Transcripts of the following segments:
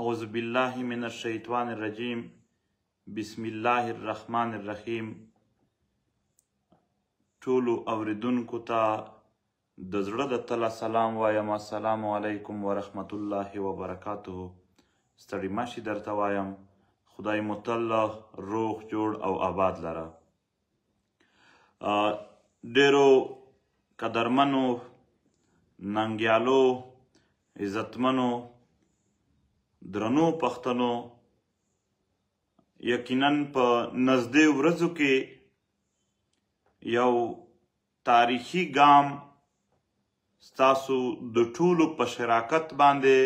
اعوذ بالله من الشیطان الرجیم بسم الله الرحمن الرحیم. ټولو اوریدونکو ته د زړه د تله سلام وایم. السلام علیکم ورحمت الله وبرکاته. ستړي ماشي درته وایم. خدای متل روغ جوړ او آباد لره. ډیرو قدرمنو ننګیالو عزتمنو درنو پښتنو، یقینا په نږدې ورځو کې یو تاریخي ګام ستاسو د ټولو په شراکت باندې،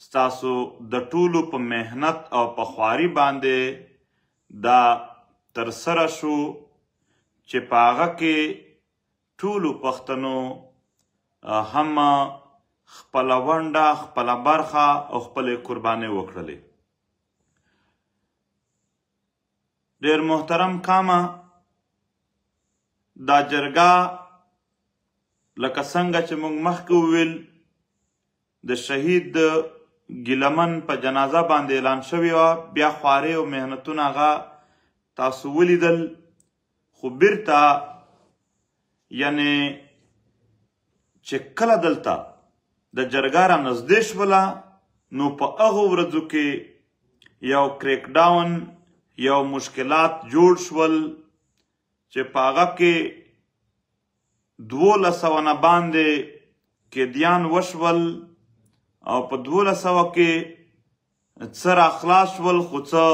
ستاسو د ټولو په محنت او په خواري باندې دا ترسره شو چې په هغه کې ټولو پښتنو هم خپله ونډه، خپله برخه او خپلې قربانۍ وکړلې. ډېر محترم کامه، دا جرګه لکه څنګه چې موږ مخکې وویل د شهید ګیلمن په جنازه باندې اعلان شوې وه. بیا خوارۍ او محنتونه هغه تاسو ولیدل، خو بیرته یعنې چې کله دلته د جرګه را نږدې شوله نو په هغو ورځو کې یو کریک ډاون، یو مشکلات جوړ شول چې په هغه کې 1200 نه باندې قیدیان وشول او په 1200 کې څه راخلاص شول، خو څه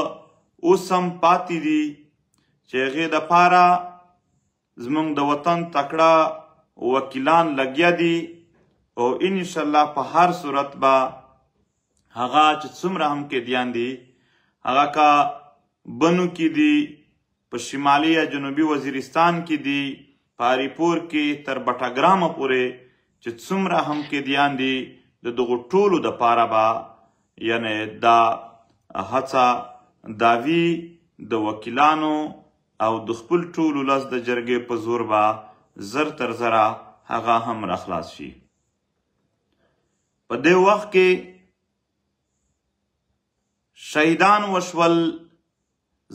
اوس هم پاتې دي چې هغې دپاره زموږ د وطن تکړه وکیلان لګیا دي او انشاءالله په هر صورت به هغه چې څومره هم قیدیان دي، هغه که بنو کې دي، په شمالي یا جنوبي وزیرستان کې دي، په هریپور کې تر بټګرامه پورې چې څومره هم قیدیان دي، د دغو ټولو دپاره به یعنې دا هڅه دا وي د وکیلانو او د خپل ټولو ولس د جرګې په زور به زر تر زره هغه هم راخلاص شي. په دې وخت کې شهیدان وشول،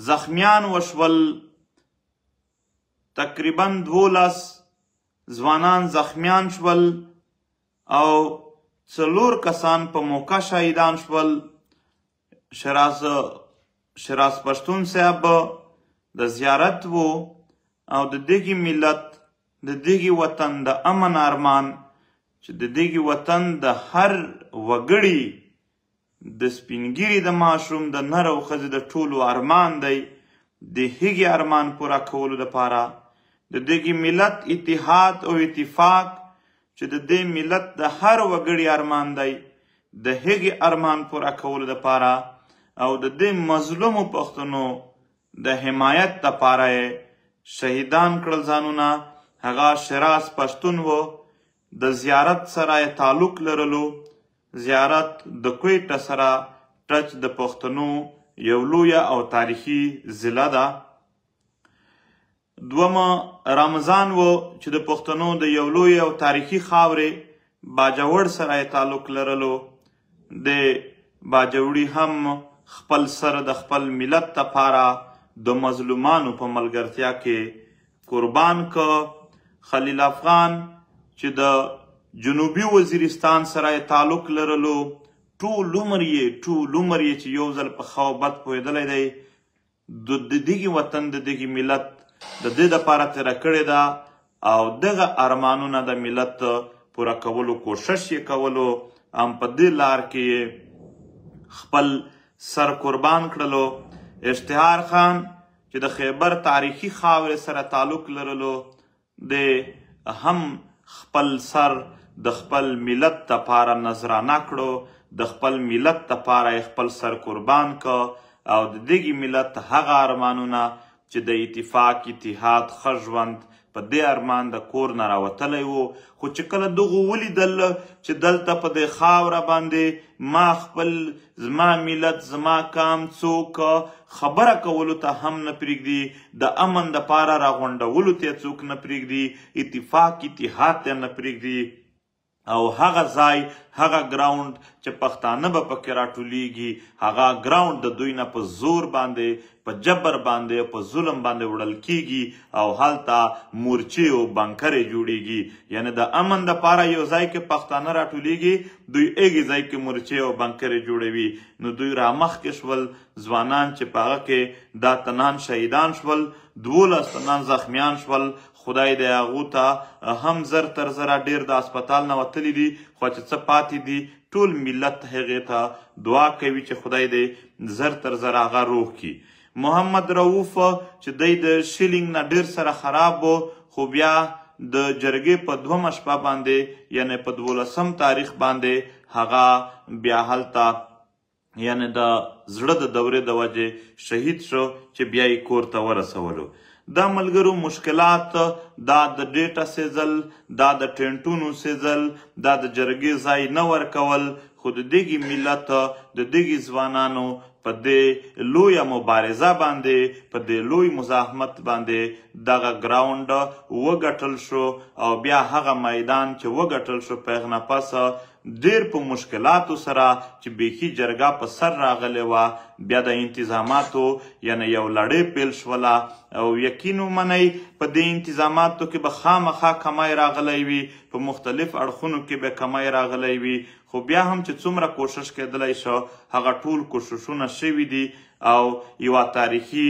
زخمیان وشول، تقریبا 12 ځوانان زخمیان شول او 4 کسان په موقع شهیدان شول. شراز پښتون صاحب د زیارت و او د دغې ملت، د دغې وطن د امن ارمان چې د دغې وطن د هر وګړي، د سپینګیري د ماشوم، د نر او ښځې د ټولو ارمان دی. د هغې ارمان پوره کولو دپاره د دغې ملت اتحاد او اتفاق چې د دې ملت د هر وګړي ارمان دی، د هغې ارمان پوره کولو دپاره او د دې مظلومو پښتنو د حمایت دپاره یې شهیدان کړل ځانونه. هغه شراز پښتون و، د زیارت سره یې تعلق لرلو. زیارت د کویټه سره ټچ د پښتنو یو لویه او تاریخي ضلع ده. دومه رمضان و چې د پښتنو د یو لوی او تاریخي خاورې باجوړ سره یې تعلق لرلو. د باجوړي هم خپل سر د خپل ملت دپاره د مظلومانو په ملګرتیا کې قربان که. خلیل افغان چې د جنوبي وزیرستان سره یې تعلق لرلو، ټول عمر یې چې یو ځل په ښه او بد پوهېدلی دی، د دغې وطن د دغې ملت د دې دپاره تېره کړې ده او دغه ارمانونه د ملت پوره کولو کوشش یې کولو. هم په دې لار کې یې خپل سر قربان کړلو. اشتهار خان چې د خیبر تاریخي خاورې سره تعلق لرلو، د هم خپل سر د خپل ملت دپاره نذرانه کړو، د خپل ملت دپاره یې خپل سر قربان که او د دغې ملت هغه ارمانونه چې د اتفاق، اتحاد، ښه ژوند په دې ارمان د کور نه راوتلی و. خو چې کله دغو ولیدل چې دلته په دې خاوره باندې ما خپل، زما ملت، زما قام څوک خبره کولو ته هم نه پرېږدي، د امن دپاره راغونډولو ته یې څوک نه پرېږدي، اتفاق اتحاد ته نه پرېږدي، او هغه ځای هغه ګراوند چې پښتانه به پکې راټولیږي هغه ګراوند د دوی نه په زور باندې په جبر باندې په ظلم باندې وړل کیږي او هلته مورچې او بنکرې جوړیږي یعنی د امن دپاره یو ځای کې پښتانه راټولیږي دوی ایږي ځای کې مورچې او بنکرې جوړوي نو دوی رامخکې شول ځوانان چې په هغه کې دا تنان شهیدان شول 12 تنان زخمیان شول خدای د هغو ته هم زر تر زره ډیر د اسپتال نه وتلي دي خو چې څه پاتې دي ټول ملت هغې ته دعا کوي چې خدای دې زر تر زره هغه روغ کړي محمد رؤوف چې دی د شیلینګ نه ډیر سره خراب و خو بیا د جرګې په 2مه شپه باندې یعنی په 12 تاریخ باندې هغه بیا هلته یعنی د زړه د دورې د وجې شهید شو چې بیا یې کور ته ورسولو دا ملګرو مشکلات دا د ډیټا سیزل دا د ټینټونو سیزل دا د جرګې ځای نه ورکول خو د دغې ملت د دغې ځوانانو په دې لویه مبارزه باندې په دې لوی مزاحمت باندې دغه ګراوند وګټل شو او بیا هغه میدان چې وګټل شو په هغه نه پس ډیر په مشکلاتو سره چې بیخي جرګه په سر راغلی وه بیا د انتظاماتو یعنی یو لړۍ پیل شوله او یقین ومنئ په دې انتظاماتو کې به خامخا کمی راغلی وي په مختلف اړخونو کې به کمی راغلی وي خو بیا هم چې څومره کوشش کېدلی شو هغه ټول کوششونه شوي دي او یوه تاریخي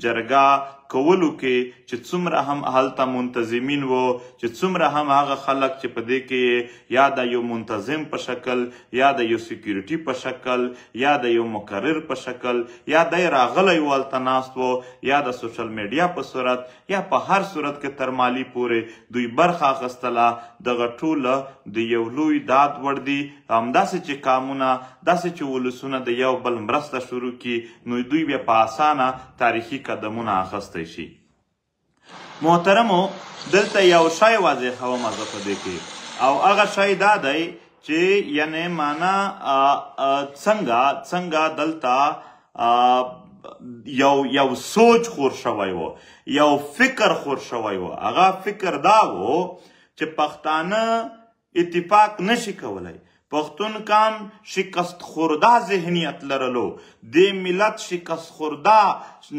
جرګه کولو کې چې څومره هم هلته منتظمین وو چې څومره هم هغه خلک چې په دې کې یا د یو منتظم په شکل یا د یو سیکیورټي په شکل یا د یو مقرر په شکل یا دی راغلی و هلته ناست و یا د سوشل میډیا په صورت یا په هر صورت کې تر مالي پورې دوی برخه اخیستله دغه ټوله د یو لوی داد وړ دي همداسې چې قامونه داسې چې ولسونه د یو بل مرسته شروع کړي نو دوی بیا په اسانه تاریخي قدمونه اخیستی شي محترمو دلته یو شی واضحوم زه په دې کې او هغه شی دا دی چې یعنی معنا څنګه دلته یو سوچ خور شوی و یو فکر خور شوی و هغه فکر دا و چې پښتانه اتفاق نشي کولی پښتون کان شکست خورده ذهنیت لرلو د ملت شکست خورده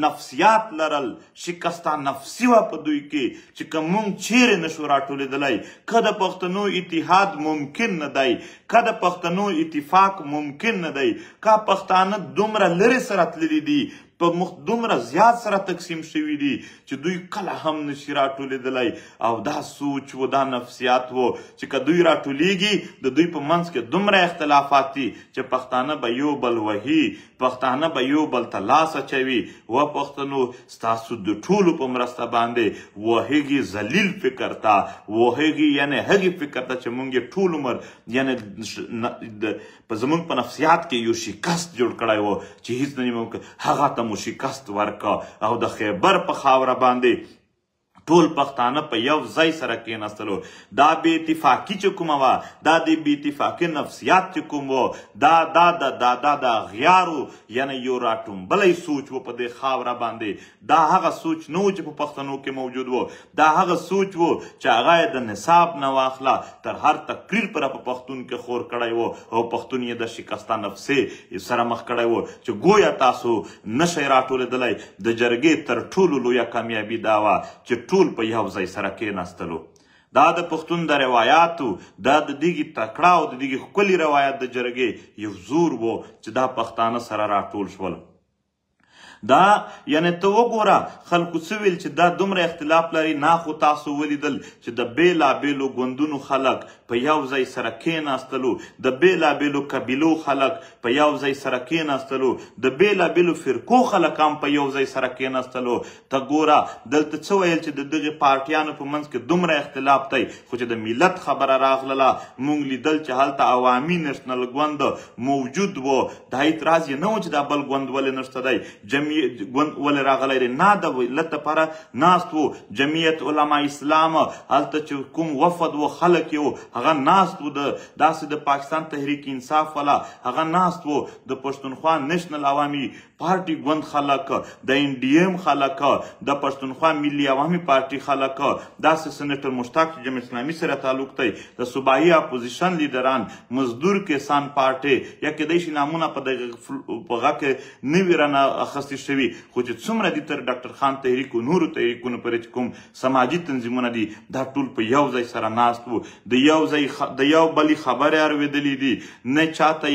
نفسیات لرل شکسته نفسي وه په دوی کې چې که موږ چیرې نشو راټولېدلی که د پښتنو اتحاد ممکن نه دی که د پښتنو اتفاق ممکن نه دی که پښتانه دومره لرې سره تللي دي په دومره زیات سره تقسیم شوي دي چې دوی کله هم نشي راټولېدلی او دا سوچ و دا نفسیات و چې که دوی راټولیږي د دوی په منځ کې دومره اختلافات دي چې پښتانه به یو بل وهي پښتانه به یو بل ته لاس اچوي و پښتنو ستاسو د ټولو په مرسته باندې وهږي ذلیل فکر ته وهږي یعنی هغې فکر ته چې موږ یې ټول عمر یعنی زموږ په نفسیات کې یو شکست جوړ کړی و چې هیڅ نه ممکن هغه ته مو شکست ورکه او د خیبر په خاوره باندې ټول پښتانه په یو ځای سره کېناستلو دا بې اتفاقي چې کومه وه دا د بې اتفاقي نفسیات چې کوم و دا د اغیارو یعنی یو راټومبلی سوچ و په دې خاوره باندې دا هغه سوچ نه و چې په پښتنو کې موجود و دا هغه سوچ و چې هغه یې د نصاب نه واخله تر هر تقریر پره په پښتون کې خور کړی و او پښتون یې د شکسته نفسې سره مخ کړی و چې گویا تاسو نشئ راټولېدلی د جرګې تر ټولو لویه کامیابي دا وه چې ټول په یو ځای سره کېناستلو دا د پښتون د روایاتو دا د دغې تکړه او د دغې ښکلي روایت د جرګې یو زور و چې دا پښتانه سره راټول شول دا یعنی ته وګوره خلکو څه ویل چې دا دومره اختلاف لري نه خو تاسو ولیدل چې د بېلابېلو ګوندونو خلک په یو ځای سره کېناستلو د بېلابېلو قبیلو خلک په یو ځای سره کېناستلو د بېلابېلو فرقو خلک هم په یو ځای سره کېناستلو ته ګوره دلته څه ویل چې د دغې پارټیانو په منځ کې دومره اختلاف دی خو چې د ملت خبره راغلله موږ لیدل چې هلته عوامي نیشنل ګوند موجود و دا اعتراض یې نه و چې دا بل ګوند ولې نشته دی ګوند ولې راغلی دی؟ نه د علت لپاره ناست و. جمعیت علما اسلام هلته چې کوم وفد و خلک یې و هغه ناست و، داسې د پاکستان تحریک انصاف والا هغه ناست و، د پښتونخوا نیشنل عوامي پارټي ګوند خلک، د NDM خلک، د پښتونخوا ملي عوامي پارټي خلک، داسې سینیټر مشتاق چې جمعیت اسلامي سره تعلق دی، د صوبایي اپوزیشن لیډران، مزدور کسان پارټي، یا کیدای شي نامونه په دغه کې نه وي رانه اخیستل شوي، خو چې څومره دي تر ډاکټر خان تحریک و نورو تحریکونو پورې چې کوم سماجي تنظیمونه دي دا ټول په یو ځای سره ناست وو، د یو بلې خبرې اورېدلې دي، نه چاته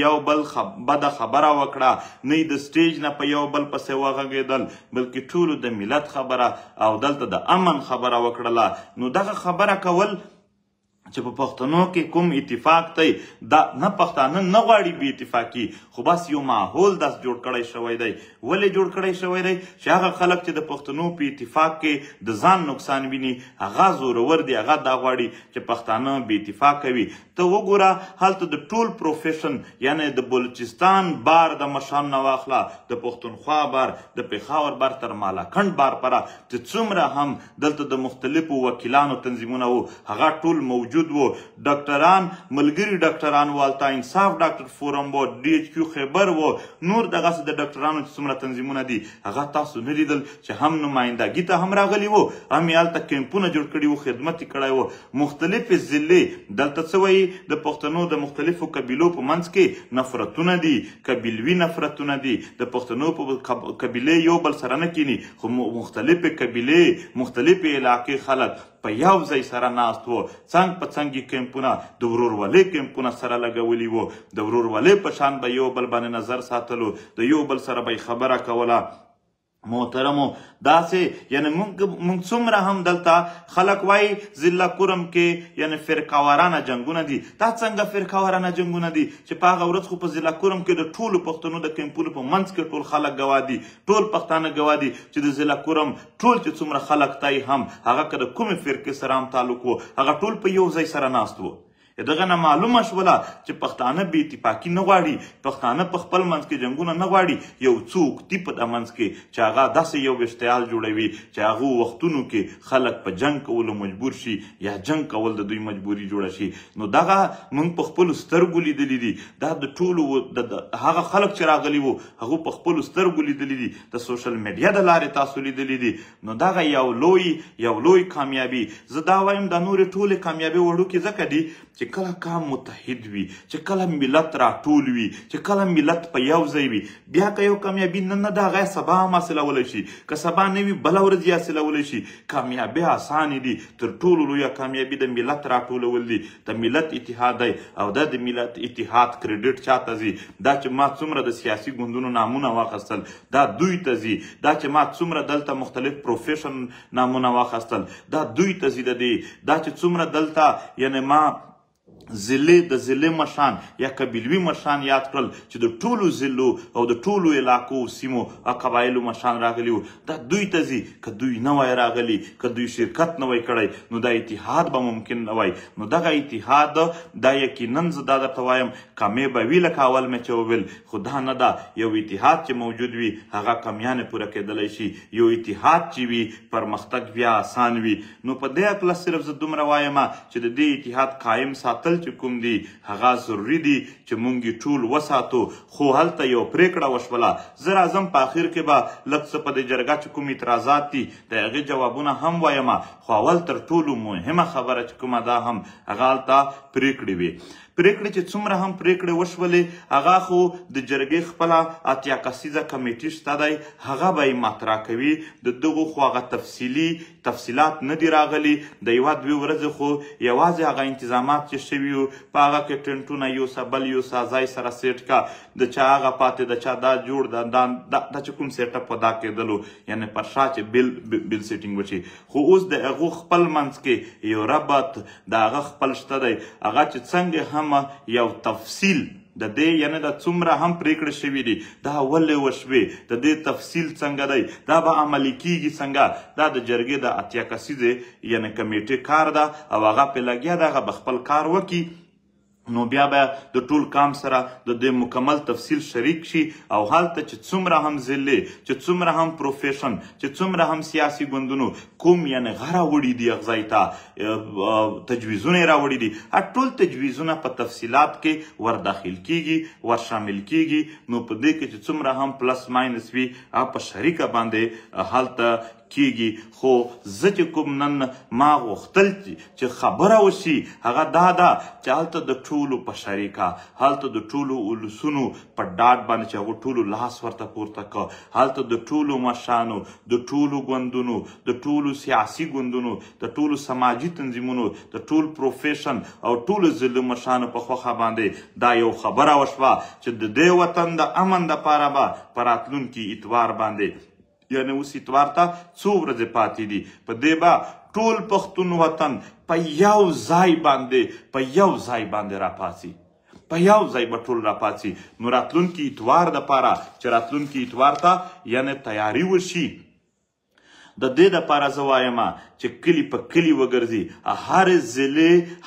یو بل بده خبره وکړه، نه د سټیج نه په یو بل پسې وغږېدل، بلکې ټولو د ملت خبره او دلته د امن خبره وکړله. نو دغه خبره کول چې په پښتنو کې کوم اتفاق دی دا نه پښتانه نه غواړي بې اتفاقي، خو بس یو ماحول داس جوړ کړی شوی دی. ولې جوړ کړی شوی دی؟ چې هغه خلک چې د پښتنو په اتفاق کې د ځان نقصان ویني هغه زورور دي، هغه دا غواړي چې پښتانه بې اتفاقه وي. ته وګوره هلته د ټول پروفیشن یعنی د بلوچستان بار د مشام نه واخله، د پښتونخوا بار، د پېښور بار تر مالاکنډ بار پره چې څومره هم دلته د مختلفو وکیلانو تنظیمونه وو هغه ټول موجود وو. ډاکټران، ملګري ډاکټران وو، هلته انصاف ډاکټر فورم وو، DHQ خیبر وو، نور دغسې د ډاکټرانو چې څومره تنظیمونه دي هغه تاسو نه لیدل چې هم نمایندګي ته هم راغلي وو، هم یې هلته کیمپونه جوړ کړي وو، خدمت یې کړی وو. مختلفې ضلعې دلته څه وایي د پښتنو د مختلفو قبیلو په منځ کې نفرتونه دي، قبیلوي نفرتونه دي، د پښتنو په قبیلې یو بل سره نه کینی، خو مختلفې قبیلې، مختلفې علاقې خلک په یو ځای سره ناست وو، څنګ په څنګ یې کیمپونه د ورورولۍ کیمپونه سره لګولي وو، د ورورولۍ په شان به یو بل باندې نظر ساتلو، د یو بل سره به یې خبره کوله. محترمو داسې یعنی موږ څومره هم دلته خلک وایي ضلع کرم کې یعنی فرقهوارانه جنګونه دي. دا څنګه فرقهوارانه جنګونه دي چې په هغه ورځ خو په ضلع کرم کې د ټولو پښتنو د کیمپونو په منځ کې ټول خلک ګواه دي، ټول پښتانه ګواه دي چې د ضلع کرم ټول چې څومره خلک تای هم هغه که د کومې فرقې سره هم تعلق وو هغه ټول په یو ځای سره ناست وو. دغه نه معلومه شوله چې پښتانه بې اتفاقي نه غواړي، پښتانه په خپل منځ کې جنګونه نه غواړي، یو څوک دي په د منځ کې چې هغه داسې یو اشتعال جوړوي چې هغو وختونو کې خلک په جنګ کولو مجبور شي یا جنګ کول د دوی مجبوري جوړه شي. نو دغه موږ په خپلو سترګو لیدلي دي، دا د ټولو هغه خلک چې راغلي وو هغو په خپلو سترګو لیدلي دي، د سوشل میډیا د لارې تاسو لیدلي دي. نو دغه یو لوی کامیابي، زه دا وایم دا نورې ټولې کامیابۍ وړوکې ځکه دي چې کله کام متحد وي، چې کله ملت راټول وي، چې کله ملت په یو ځای وي، بیا که یو کامیابي نه د هغه سبا هم حاصلولی شي، که سبا نه وي بله ورځ یې حاصلولی شي. کامیابي اسانې دي، تر ټولو لویه کامیابي د ملت راټولول دي، د ملت اتحاد دی، او دا د ملت اتحاد کریډټ چاته ځي؟ دا چې ما څومره د سیاسي ګوندونو نامونه واخیستل دا دوی ته ځي، دا چې ما څومره دلته مختلف پروفیشن نامونه واخیستل دا دوی ته ځي، دا چې څومره دلته یعنی ما د ضلع مشان یا قبیلوي مشان یاد کړل چې د ټولو ضلعو او د ټولو علاقو سیمو او قبایلو مشان راغلي وو، دا دوی ته ځي. که دوی نه وای راغلي، که دوی شرکت نه وای کړی نو دا اتحاد به ممکن نه وای. نو دغه اتحاد دا یقینا زه دا درته وایم کامې به وي لکه اول مې چې وویل، خو دا نه ده. یو اتحاد چې موجود وي هغه کامیانې پوره کېدلی شي، یو اتحاد چې وي پرمختګ بیا آسان وي. نو په دې هکله صرف زه دومره وایم چې د دې اتحاد قایم ساتل چې کوم دي هغه ضروري دي چې مونږ یې ټول وساتو. خو هلته یو پریکړه وشوله، زه راځم په اخر کې به لږ څه په دې جرګه چې کوم اعتراضات دي د هغې جوابونه هم وایم، خو اول تر ټولو مهمه خبره چې کومه دا هم هغه هلته پریکړې وي. پریکړې چې څومره هم پریکړې وشولې هغه خو د جرګې خپله اتیا کسیزه کمیټي شته دی، هغه به یې مطرح کوي. د دغو خو هغه تفصیلات نه دي راغلي، د یوه دوې ورځې خو یوازې هغه انتظامات چې شوي وو په هغه کې ټنټونه یوسه بل یوسه ځای سره سیټ کا، د چا هغه پاتې د چا دا جوړ دا چې کوم سیټاپ په دا کېدلو یعنی پر شا چې بل سیټینګ وشي. خو اوس د هغو خپل منځ کې یو ربط د هغه خپل شته دی، هغه چې څنګه هم یو تفصیل د دې یعنی دا څومره هم پریکړې شوي دي دا ولې وشوې، د دې تفصیل څنګه دی، دا به عملي کیږي څنګه، دا د جرګې د اتیا کسیزې یعنی کمیټې کار ده او هغه پې لګیا ده، هغه به خپل کار وکړي نو بیا به د ټول کام سره د دې مکمل تفصیل شریک شي او هلته چې څومره هم ضلع چې څومره هم پروفیشن چې څومره هم سیاسي ګوندونو کوم یعنې غره وړي دي هغه ځای ته تجویزونه یې راوړي دي ټول تجویزونه په تفصیلات کې ور داخل کیږي ور شامل کیږي نو په دې کې چې څومره هم پلس ماینس وي هغه په شریکه باندې هلته کیږي خو زه چې کوم نن ما غوښتل چې خبره وشي هغه دا ده چې هلته د ټولو په شریکه هلته د ټولو ولسونو په ډاډ باندې چې هغو ټولو لاس ورته پورته کړه هلته د ټولو مشرانو د ټولو ګوندونو د ټولو سیاسي ګوندونو د ټولو سماجي تنظیمونو د ټول پروفیشن او ټولو ضلع مشرانو په خوښه باندې دا یو خبره وشوه چې د دې وطن د امن دپاره به په راتلونکي اتوار باندې یعنی اوس اتوار ته څو ورځې پاتې دي په دې به ټول پښتون وطن په یو ځای باندې راپاڅي په یو ځای به ټول راپاڅي نو راتلونکي اتوار دپاره چې راتلونکي اتوار ته یعنی تیاري وشي د دې دپاره زه وایم چې کلي په کلي وګرځي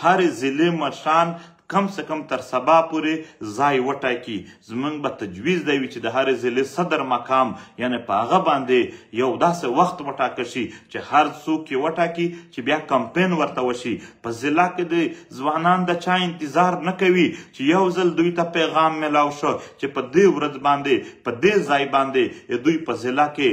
هر ضلع مشران کم سے کم تر سبا پورې ځای وټاکي زموږ به تجویز دی وي چې د هرې ضلع صدر مقام یعنې په هغه باندې یو داسې وخت وټاکل شي چې هر څوک یې وټاکي چې بیا کمپین ورته وشي په ضلع کې د ځوانان د چا انتظار نه کوي چې یو ځل دوی ته پیغام میلاو شو چې په دې ورځ باندې په دې ځای باندې دوی په ضلع کې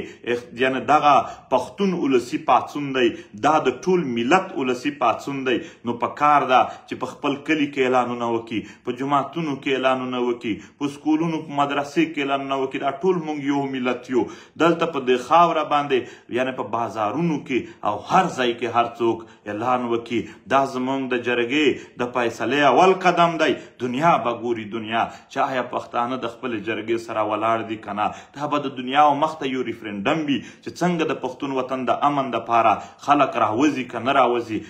یعنې دغه پښتون ولسي پاڅون دی دا د ټول ملت ولسي پاڅون دی نو په کار ده چې په خپل کلي کې اعلانونه وکړي په جوماتونو کې اعلانونه وکړي په سکولونو په مدرسې کې اعلانونه وکړي دا ټول موږ یو ملت یو دلته په دې خاوره باندې یعنې په بازارونو کې او هر ځای کې هر څوک اعلان وکړي دا زموږ د جرګې د فیصلې اول قدم دی دنیا به ګوري دنیا چې آیا پښتانه د خپلې جرګې سره ولاړ دي که نه دا به د دنیا او مخته یو ریفرنډم وي چې څنګه د پښتون وطن د امن دپاره خلک راوځي که نه راوځي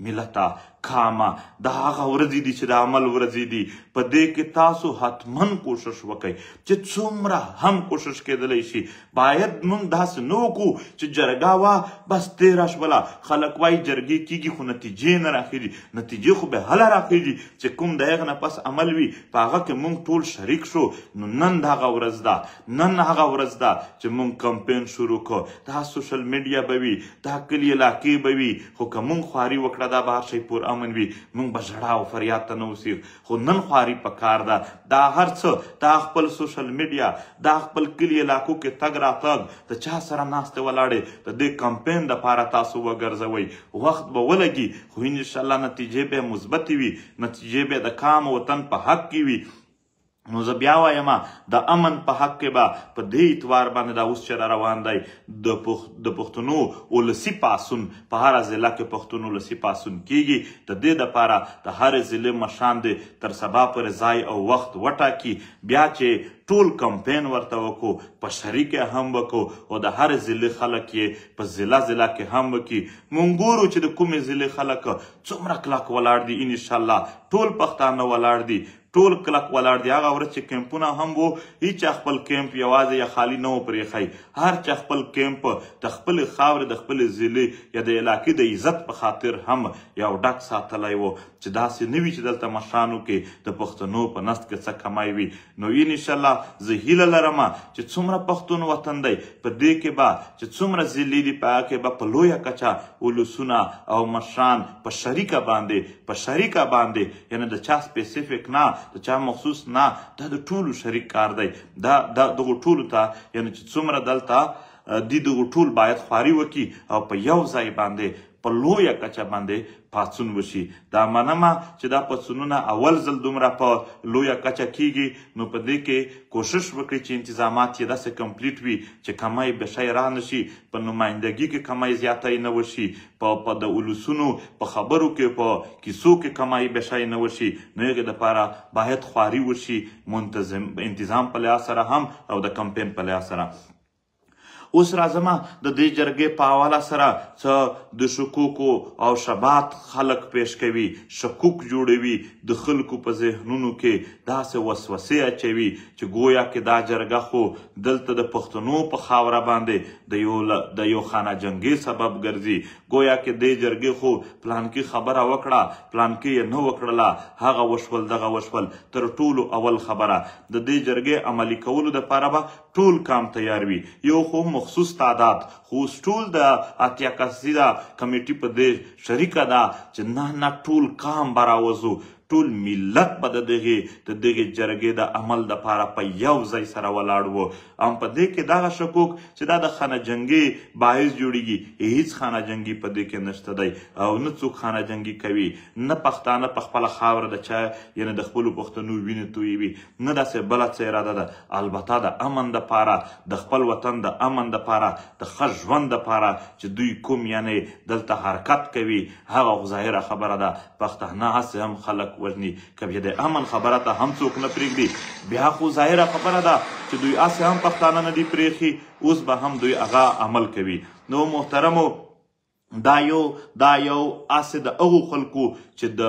ملته کامه دا هغه ورځې دي چې د عمل ورځې دي په دې کې تاسو حتمن کوشش وکئ چې څومره هم کوشش کېدلی شي باید موږ داسې نه وکړو چې جرګه وه بس تېره شوله خلک وایي جرګې کېږي خو نتیجې نه راخېږي نتیجې خو به هله راخېږي چې کوم د هغه نه پس عمل وي په هغه کې موږ ټول شریک شو نو نن هغه ورځ ده چې موږ کمپین شروع کړو دا سوشل میډیا به وي دا کلي علاقې به وي خو که موږ خواري وکړه دا به هر شی پور امن وي موږ به ژړا او فریاد ته نه اوسېږو خو نن خواري په کار ده دا هر څه دا خپل سوشل میډیا دا خپل کلي علاقو کې تګ راتګ د چا سره ناستې ولاړې د دې کمپین دپاره تاسو وګرځوئ وخت به ولګي خو انشاءالله نتیجې به مثبتې وي نتیجې به د کام وطن په حق کې وي نو زه بیا وایم د امن په حق کې به په دې اتوار باندې دا اوس چې را روان دی د پښتنو ولسي پاڅون په هره ضلع کې پښتون ولسي پاڅون کیږي د دې دپاره د هرې ضلع مشران دې تر سبا پورې ځای او وخت وټاکي بیا چې ټول کمپین ورته وکړو په شریکه هم وکړو او د هرې ضلع خلک یې په ضلع کې هم وکړي مونږ ګورو چې د کومې ضلع خلک څومره کلک ولاړ دي انشاءالله ټول پښتانه ولاړ دي ټول کلک ولاړ دي هغه ورځ چې کیمپونه هم وو هیچا خپل کیمپ یوازې یا خالي نه و پرېښی هر چا خپل کیمپ د خپلې خاورې د خپلې ضلع یا د علاقې د عزت په خاطر هم یو ډک ساتلی و چې داسې نه وي چې دلته مشرانو کې د پښتنو په نسل کې څه کمای وي نو انشاءالله زه هیله لرم چې څومره پښتون وطن دی په دې کې به چې څومره ضلع دي په هغه کې به په لویه کچه ولسونه او مشران په شریکه باندې یعنې د چا سپیسیفیک نه د چا مخصوص نه دا د ټولو شریک کار دی دا دغو ټولو ته یعنې چې څومره دلته دغو ټول باید خواري وکړي او په یو ځای باندې په لویه کچه باندې پاڅون وشي دا منمه چې دا پاڅونونه اول ځل دومره په لویه کچه کیږي نو په دې کې کوشش وکړي چې انتظامات یې داسې کمپلیټ وي چې کمی به شی را نه شي په نمایندګي کې کمی زیاتی نه وشي په د ولسونو په خبرو کې په کیسو کې کمی به شی نه وشي نو هغې دپاره باید خواري وشي منتظم انتظام په لحاظ سره هم او د کمپین په لحاظ سره اوس راځم د دې جرګې په حواله سره څه د شکوکو او شبهات خلک پیش کوي، شکوک جوړوي، د خلکو په ذهنونو کې داسې وسوسې اچوي چې ګویا کې دا جرګه خو دلته د پښتنو په خاوره باندې د یو خانه جنګي سبب ګرځي، ګویا کې دې جرګې خو پلانکي خبره وکړه پلانکي یې نه وکړله، هغه وشول دغه وشول. تر ټولو اول خبره د دې جرګې عملي کولو دپاره به ټول کام تیار وي، یو خو مخصوص تعداد، خو اوس ټول د اتیا کسیزه کمیټي په دې شریکه ده چې نه ټول کام به راوځو، ټول ملت به د دغې جرګې د عمل دپاره په یو ځای سره ولاړ و. ام په دې کې دغه شکوک چې دا د خانه جنګي باعث جوړیږي، هیڅ خانه جنګي په دې کې نشته دی او نه څوک خانه جنګي کوي، نه پښتانه په خپله خاوره د چا یعنې د خپلو پښتنو وینې تویوي، نه داسې بله څه اراده ده، البته د امن دپاره، د خپل وطن د امن دپاره، د ښه ژوند دپاره چې دوی کوم یعنې دلته حرکت کوي، هغه ظاهره خبره ده. پښتانه هسې هم خلک وژني، که بیا د امن خبره ته هم څوک نه پرېږدي، بیا خو ظاهره خبره ده چې دوی هسې هم پښتانه نه دي پرېښي، اوس به هم دوی هغه عمل کوي. نو محترمو دا یو هسې د هغو خلکو چې د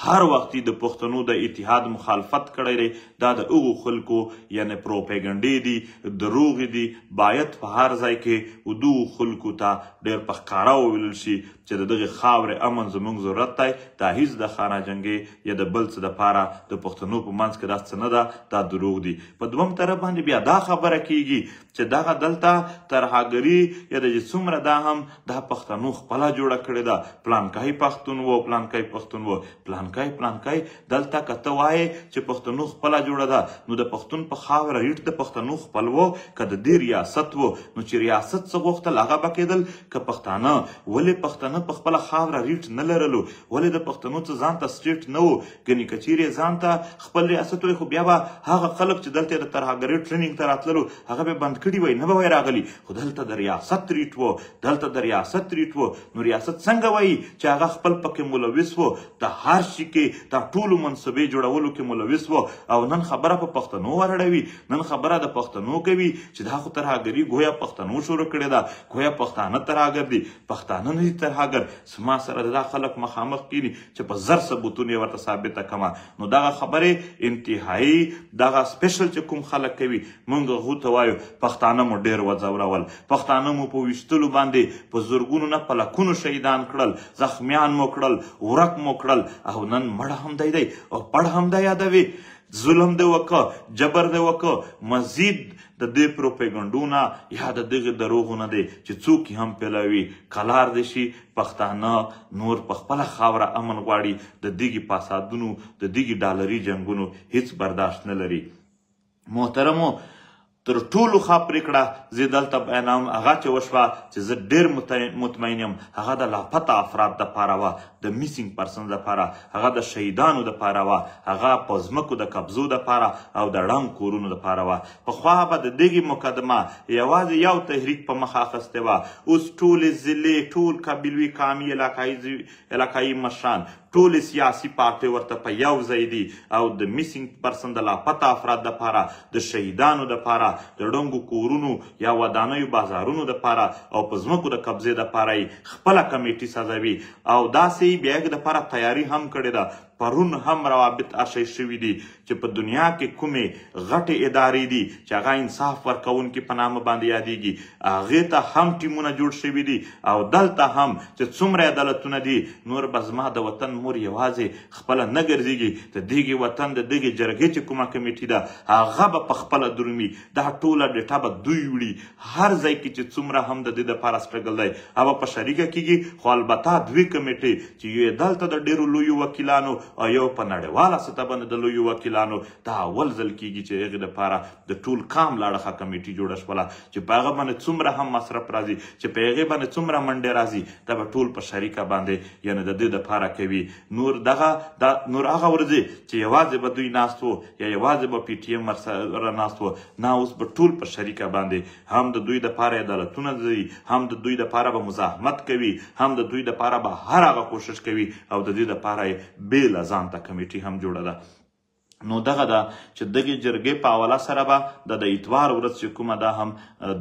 هر وختي د پښتنو د اتحاد مخالفت کړی دی، دا د هغو خلکو یعنې پروپیګنډې دي، دروغې دي، باید په هر ځای کې دغو خلکو ته ډېر په ښکاره وویل شي چې د دغې خاورې امن زموږ ضرورت دی، دا هیڅ د خانه جنګې یا د بل څه دپاره د پښتنو په منځ کې دا څه نه ده، دا دروغ دي. په دویم طرف باندې بیا دا خبره کیږي چې دغه دلته ترهګري یا د څومره دا هم دا پښتنو خپله جوړه کړې ده، پلانکی پښتون و پلانکی پښتون و، پلانکی دلته که ته وایې چې پښتنو خپله جوړه ده، نو د پښتون په خاوره ریټ د پښتنو خپل و، که د دې ریاست و، نو چې ریاست څه غوښتل هغه به کېدل، که پښتانه ولې پښتانه په خپله خاوره ریټ نه لرلو، ولې د پښتنو څه ځان ته سټیټ نه و، ګنې که چیرې ځان ته خپل ریاست وی، خو بیا به هغه خلک چې دلته د ترهګرۍ ټرینینګ ته راتللو هغه به بند کړي وی، نه به وی راغلي، خو دلته د ریاست ریټ و، دلته د ریاست ریټ و. نو ریاست څنګه وایي چې هغه خپل پکې ملوث و، د هر شي کې د ټولو منصبې جوړولو کې ملوث و، او نن خبره په پښتنو ورړوي، نن خبره د پښتنو کوي چې دا خو ترهګري گویا پښتنو شروع کړې ده، گویا پښتانه ترهګر دي، پښتانه نه دي ترهګر. زما سره دا خلک مخامخ کېني چې په زر ثبوتونه یې ورته ثابته کړمه، نو دغه خبرې انتهایي دغه سپیشل چې کوم خلک کوي، موږ هغو ته وایو پښتانه مو ډېر وځورول، پښتانه مو په ویشتلو باندې په زرګونو نه په لکونو شهیدان کړل، زخمیان مو کړل، ورک مو کړل، او نن مړه هم دی او پړ هم دی یادوي، ظلم دی وکړه، جبر دی وکړه، مزید د دې پروپیګنډو نه یا د دغې دروغو نه دی چې څوک یې هم پیلوي، کلار دی شي پښتانه نور په خپله خاوره امن غواړي، د دغې فسادونو د دغې ډالري جنګونو هیڅ برداشت نه لري. محترمو تر ټولو ښه پرېکړه زه دلته بیانوم هغه چې وشوه چې زه ډېر مطمئن یم، هغه د لاپته افراد دپاره وه، د میسینګ پرسن دپاره، هغه د شهیدانو دپاره وه، هغه په ځمکو د قبضو دپاره او د ړنګ کورونو دپاره وه. پخوا به د دغې مقدمه یوازې یو تحریک په مخه اخیستې وه، اوس ټولې ضلعې، ټول قبیلوي قامي علاقایي مشران، ټولې سیاسي پارټۍ ورته په یو ځای دي، او د میسینګ پرسن د لاپته افراد دپاره، د شهیدانو دپاره، د ړنګو کورونو یا ودانیو بازارونو دپاره او په ځمکو د قبضې دپاره یې خپله کمیټي سازوي، او داسې یې بیا یې دپاره تیاري هم کړې ده. پرون هم روابط اشی شوي دي چې په دنیا کې کومې غټې ادارې دي چې هغه انصاف ورکوونکي په نامه باندې یادیږي، هغې ته هم ټیمونه جوړ شوي دي، او دلته هم چې څومره عدالتونه دي، نور به زما د وطن مور یوازې خپله نه ګرځېږي، د دغې وطن د دغې جرګې چې کومه کمیټي ده هغه به په خپله درومي، دا ټوله ډیټا به دوی وړي، هر ځای کې چې څومره هم د دې دپاره سټرګل دی هغه په شریکه کېږي، خو البته دوی کمیټې چې یو دلته د ډېرو لویو وکیلانو او یو په نړیواله سطح باندې د لویو وکیلانو دا اول ځل کېږي چې هغې دپاره د ټول کام لاړخه کمیټي جوړه شوله چې په هغه باندې څومره هم مصرف راځي، چې په هغې باندې څومره منډې راځي، دا به ټول په شریکه باندې یعنې د دې دپاره کوي. نور هغه ورځې چې یوازې به دوی ناست وو یا یوازې به پی ټي ایم ورسره ناست وو، نه اوس به ټول په شریکه باندې هم د دوی دپاره عدالتونه ځي، هم د دوی دپاره به مزاحمت کوي، هم د دوی دپاره به هر هغه کوشش کوي، او د دې دپاره یې بېله ځان ته کمیټي هم جوړه ده. نو دغه ده چې دغې جرګې په حواله سره به د اتوار ورځ چې کومه ده هم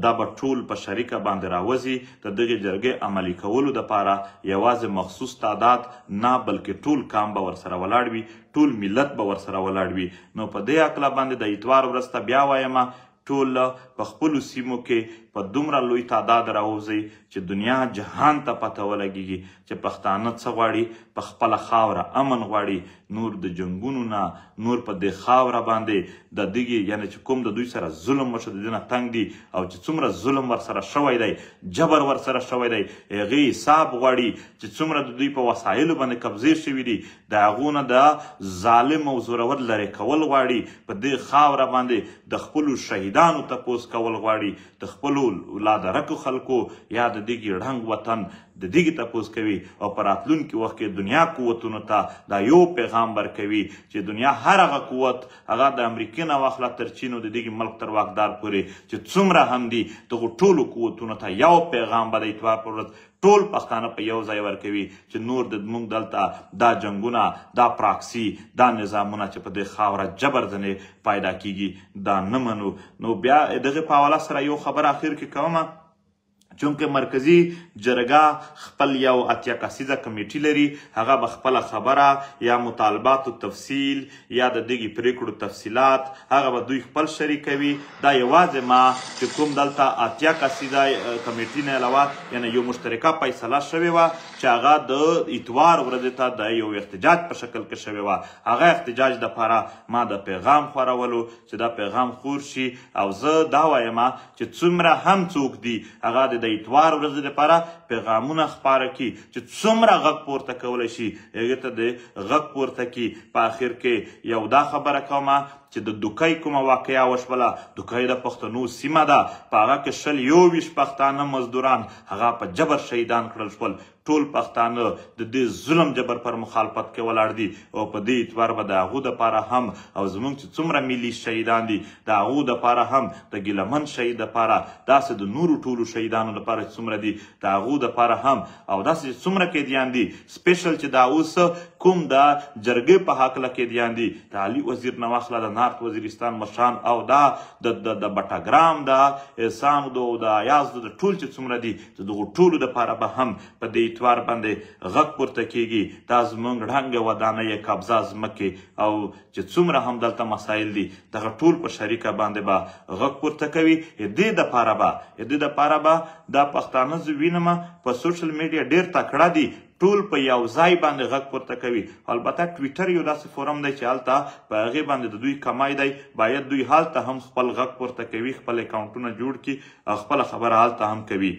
دا به ټول په شریکه باندې راوځي د دغې جرګې عملي کولو دپاره یوازې مخصوص تعداد نه بلکې ټول کام به ورسره ولاړ وي ټول ملت به ورسره ولاړ وي نو په دې هکله باندې د اتوار ورځ ته بیا وایم ټول په خپلو سیمو کې په دومره لوی تعداد راوځئ چې دنیا جهان ته پته ولګېږي چې پښتانه څه غواړي په خپله خاوره امن غواړي نور د جنګونو نه نور په دې خاوره باندې د دغې یعنې چې کوم د دوی سره ظلم وشو د دې نه تنګ دي او چې څومره ظلم ورسره شوی دی جبر ورسره شوی دی هغې حساب غواړي چې څومره د دوی په وسایلو باندې قبضې شوي دي د هغو نه د ظالم او زورور لرې کول غواړي په دې خاوره باندې د خپلو شهیدانو تپوس کول غواړي د خپلو لادرکو خلکو یا د دغې ړنګ وطن د دغې تپوس کوي او په راتلونکي وخت کې دنیا قوتونو ته دا یو پیغام ورکوي چې دنیا هر هغه قوت هغه د امریکې نه واخله تر چین او د دغې ملک تر واکدار پورې چې څومره هم دي دغو ټولو قوتونو ته یو پیغام به د اتوار پر ورځ ټول پښتانه په یو ځای ورکوي چې نور د موږ دلته دا جنګونه دا پراکسي دا نظامونه چې په دې خاوره جبر ځنې پیدا کیږي دا نه منو نو بیا دغې په حواله سره یو خبر اخر کې کومه چونکه مرکزی جرګه خپل یو اتیا کسیزه کمیټي لري هغه به خپله خبره یا مطالباتو تفصیل یا د دغې پریکړو تفصیلات هغه به دوی خپل شریکوي دا یوازې ما چې کوم دلته اتیا کسیزه کمیټي نه علاوه یعنې یو مشترکه فیصله شوې وه چې هغه د اتوار ورځې ته د یو احتجاج په شکل کې شوې وه هغه احتجاج دپاره ما د پیغام خورولو چې دا پیغام خور شي او زه دا وایم چې څومره هم څوک دي هغه د اتوار ورځې دپاره پیغامونه خپاره کړي چې څومره غږ پورته کولی شي هغې ته د غږ پورته کړي په آخر کې یو دا خبره کومه چې د دوکۍ کومه واقعه وشوله دوکۍ د پښتنو سیمه ده په هغه کې 21 پښتانه مزدوران هغه په جبر شهیدان کړل شول ټول پښتانه د دې ظلم جبر پر مخالفت کې ولاړ دي او په دې اتوار به د هغو دپاره هم او زموږ چې څومره ملي شهیدان دي د هغو دپاره هم د ګیلمن شهید دپاره داسې د نورو ټولو شهیدانو دپاره چې څومره دي د هغو دپاره هم او داسې چې څومره قیدیان دي سپیشل چې دا اوس کوم د جرګې په هکله قیدیان دي د علي وزیر نه واخله د نارت وزیرستان مشران او دا د بټګرام د احسامدو او د یازدو د ټول چې څومره دي د دغو ټولو دپاره به هم په دې اتوار باندې غږ پورته کیږي دا زموږ ړنګه ودانۍ قبضه ځمکې او چې څومره هم دلته مسایل دي دغه ټول په شریکه باندې به غږ پورته کوي دې دپاره به دا پښتانه زه وینم په سوشل میډیا ډېر تکړه دي ټول په یو ځای باندې غږ پورته کوي البته ټویټر یو داسې فورم دی چې هلته په هغې باندې د دوی کمای دی باید دوی هلته هم خپل غږ پورته کوي خپل اکاونټونه جوړ کړي او خپله خبره هلته هم کوي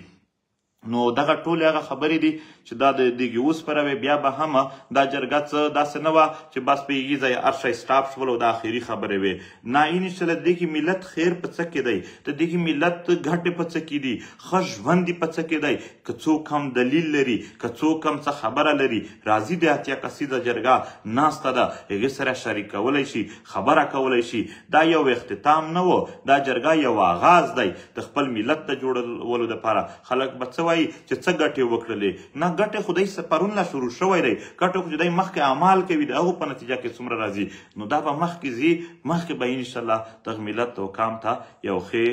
نو دغه ټولې هغه خبرې دي چې دا د دغې اوسپره وې بیا به هم دا جرګه څه داسې نه وه چې بس په هغې ځای هر شی سټاپ شول او دا آخري خبرې وې نه انشاءالله د دغې ملت خیر په څه کې دی د دغې ملت ګټې په څه کې دي ښه ژوند په څه کې دی که څوک هم دلیل لري که څوک هم څه خبره لري راځي د اتیا کسیزه جرګه ناسته ده هغې سره شریکولی شي خبره کولی شي دا یو اختتام نه و دا جرګه یو آغاز دی د خپل ملت د جوړولو دپاره خلک به څه چې څه ګټې وکړلې نه ګټې خو دی پرون لا شروع شوی دی ګټې خو چې دی مخکې اعمال کوي د هغو په نتیجه کې څومره راځي نو دا به مخکې ځي مخکې به انشاءالله دغه ملت او قام ته یو ښې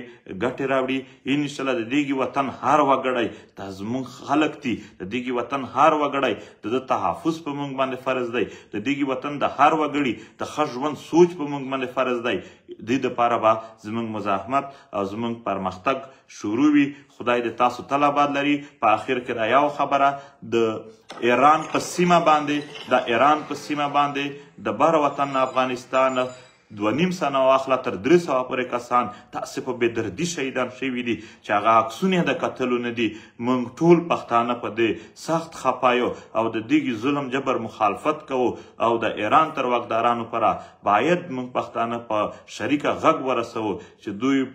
ګټې راوړي انشاءالله د دغې وطن هر وګړی دا زموږ خلک دي د دغې وطن هر وګړی د ده تحفظ په موږ باندې فرض دی د دغې وطن د هر وګړي د ښه ژوند سوچ په موږ باندې فرض دی دې دپاره به زموږ مزاحمت او زموږ پرمختګ شروع وي خدای د تاسو تل آباد لري په آخر کې دا یو خبره د ایران په سیمه باندې د بر وطن افغانستان 2.5 سنه واخله تر 300 پورې کسان داسې په بېدردي شهیدان شوي دي چې هغه عکسونه یې د کتلو نه دي موږ ټول پښتانه په دې سخت خفا یو او د دغې ظلم جبر مخالفت کوو او د ایران تر واکدارانو پره باید موږ پښتانه په شریکه غږ ورسوو چې دوی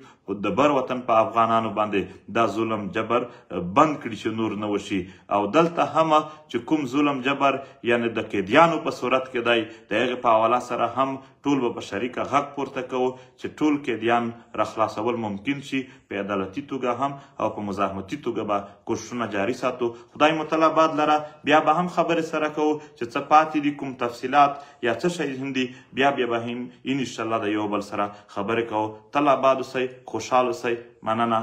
د بر وطن په افغانانو باندې دا ظلم جبر بند کړي چې نور نه وشي او دلته هم چې کوم ظلم جبر یعنې د قیدیانو په صورت کې دی د هغې په حواله سره هم ټول به په شریک طریقه غږ پورته کوو چې ټول قیدیان راخلاصول ممکن شي په عدالتي توګه هم او په مزاحمتي توګه به کوششونه جاري ساتو. خدای متعالی باد لره بیا به هم خبرې سره کوو چې څه پاتې دي، کوم تفصیلات یا څه شی هم دي، بیا به هم انشاءالله د یو بل سره خبرې کوو. تل آباد اوسئ، خوشحال اوسئ. مننه.